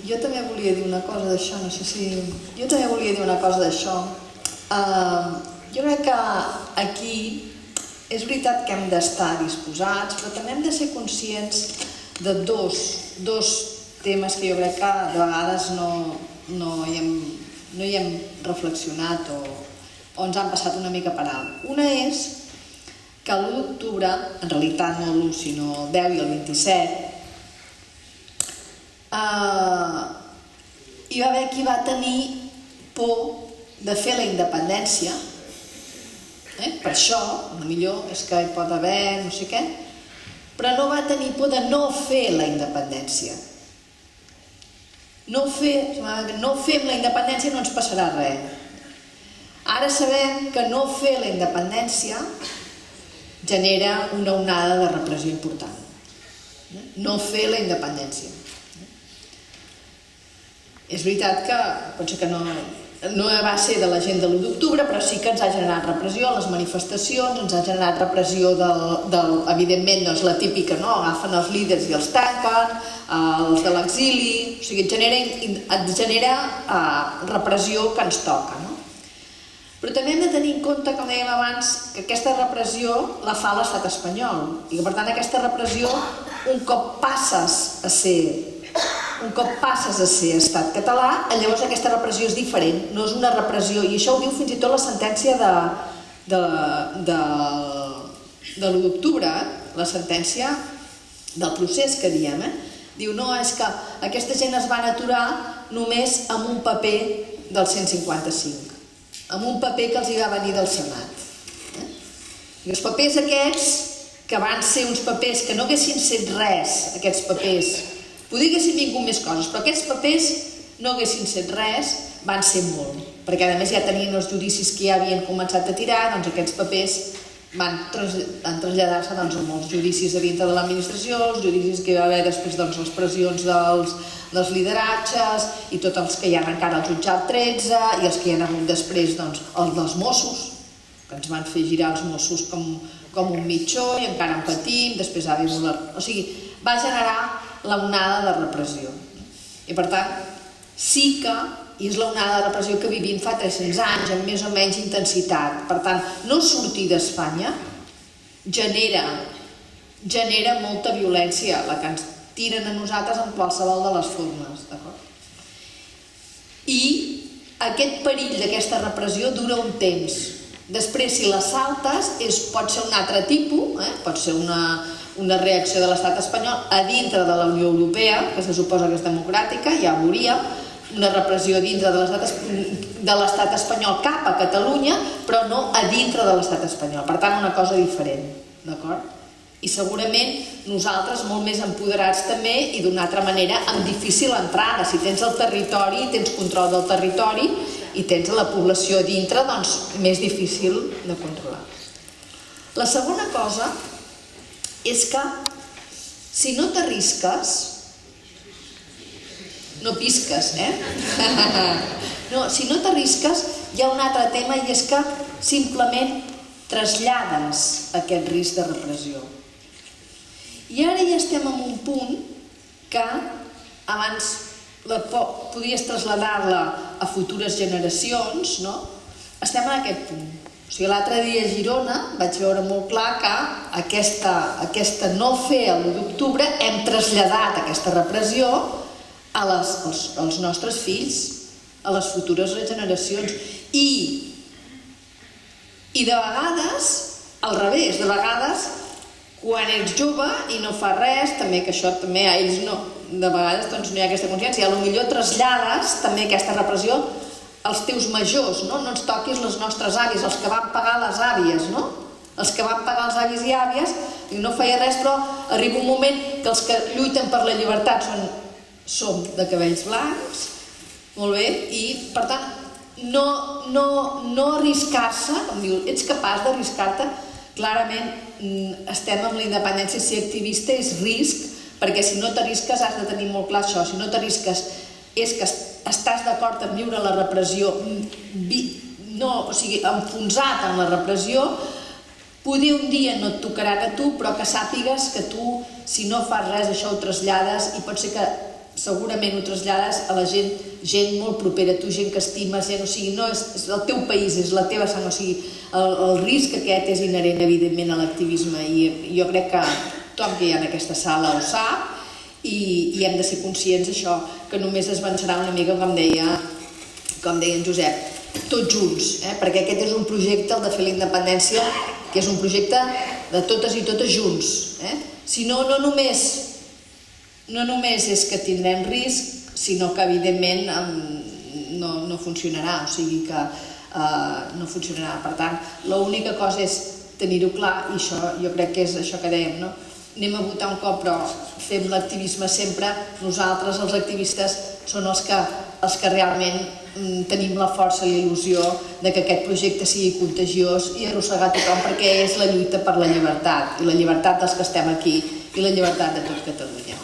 Jo també volia dir una cosa d'això, no sé si... Jo també volia dir una cosa d'això. Jo crec que aquí és veritat que hem d'estar disposats, però també hem de ser conscients de dos temes que jo crec que de vegades no hi hem reflexionat o ens han passat una mica per alt. Una és que l'1 d'octubre, en realitat no l'1 sinó el 10 i el 27, hi va haver qui va tenir por de fer la independència. Per això, potser és que hi pot haver no sé què, però no va tenir por de no fer la independència. No fem la independència i no ens passarà res. Ara sabem que no fer la independència genera una onada de repressió important. No fer la independència. És veritat que potser que no va ser de la gent de l'1 d'octubre, però sí que ens ha generat repressió, les manifestacions, ens ha generat repressió evidentment, no és la típica, no? Agafen els líders i els tanquen, els de l'exili, o sigui, et genera repressió que ens toca, no? Però també hem de tenir en compte, com dèiem abans, que aquesta repressió la fa l'estat espanyol i que, per tant, aquesta repressió, un cop passes a ser estat català, llavors aquesta repressió és diferent, no és una repressió, i això ho diu fins i tot la sentència de l'1 d'octubre, la sentència del procés que diem, diu, no, és que aquesta gent es van aturar només amb un paper del 155, amb un paper que els hi va venir del Senat. I els papers aquests, que van ser uns papers que no haguessin set res, aquests papers, podria haguessin vingut més coses, però aquests papers no haguessin set res, van ser molt, perquè a més ja tenien els judicis que ja havien començat a tirar, doncs aquests papers van traslladar-se a molts judicis a dintre de l'administració, els judicis que hi va haver després, les pressions dels lideratges i tots els que hi ha encara al jutjat 13 i els que hi ha hagut després, els dels Mossos, que ens van fer girar els Mossos com un mitjó i encara en patim, després ha vingut... O sigui, va generar l'onada de repressió. I per tant, sí que és l'onada de repressió que vivim fa 300 anys, amb més o menys intensitat. Per tant, no sortir d'Espanya genera molta violència, la que ens tiren a nosaltres en qualsevol de les formes. I aquest perill d'aquesta repressió dura un temps. Després, si la saltes, pot ser un altre tipus, pot ser una reacció de l'estat espanyol a dintre de la Unió Europea, que se suposa que és democràtica, ja ho veuríem, una repressió dintre de l'estat espanyol cap a Catalunya, però no a dintre de l'estat espanyol. Per tant, una cosa diferent, d'acord? I segurament nosaltres molt més empoderats també i d'una altra manera amb difícil entrada. Si tens el territori, tens control del territori i tens la població dintre, doncs més difícil de controlar. La segona cosa és que si no t'arrisques, no pisques, No, si no t'arrisques, hi ha un altre tema i és que simplement trasllades aquest risc de repressió. I ara ja estem en un punt que abans podies traslladar-la a futures generacions, no? Estem en aquest punt. O sigui, l'altre dia a Girona vaig veure molt clar que aquesta no fer l'1 d'octubre hem traslladat aquesta repressió als nostres fills, a les futures generacions. I de vegades, al revés, de vegades, quan ets jove i no fas res, també que això també a ells no, de vegades no hi ha aquesta consciència, i potser trasllades també aquesta repressió als teus majors, no ens toquis les nostres àvies, els que van pagar les àvies, no? Els que van pagar els avis i àvies, no feia res, però arriba un moment que els que lluiten per la llibertat som de cabells blancs, molt bé, i per tant no arriscar-se, com diu, ets capaç d'arriscar-te, clarament estem amb la independència, ser activista és risc, perquè si no t'arrisques has de tenir molt clar això, si no t'arrisques és que estàs d'acord en viure la repressió, o sigui, enfonsat en la repressió, poder un dia no et tocarà a tu, però que sàpigues que tu, si no fas res, això ho trasllades i pot ser que segurament ho trasllades a la gent molt propera a tu, gent que estimes, o sigui, no és el teu país, és la teva sang, o sigui, el risc aquest és inherent, evidentment, a l'activisme, i jo crec que tothom que hi ha en aquesta sala ho sap, i hem de ser conscients d'això, que només es vencerà una mica, com deia en Josep, tots junts, perquè aquest és un projecte, el de fer la independència, que és un projecte de totes i totes junts. Si no, no només és que tindrem risc, sinó que evidentment no funcionarà, o sigui que no funcionarà. Per tant, l'única cosa és tenir-ho clar, i això jo crec que és això que dèiem, no? Anem a votar un cop, però fem l'activisme sempre. Nosaltres, els activistes, són els que realment tenim la força i la il·lusió de que aquest projecte sigui contagiós i arrossegar tothom, perquè és la lluita per la llibertat, i la llibertat dels que estem aquí, i la llibertat de tot Catalunya.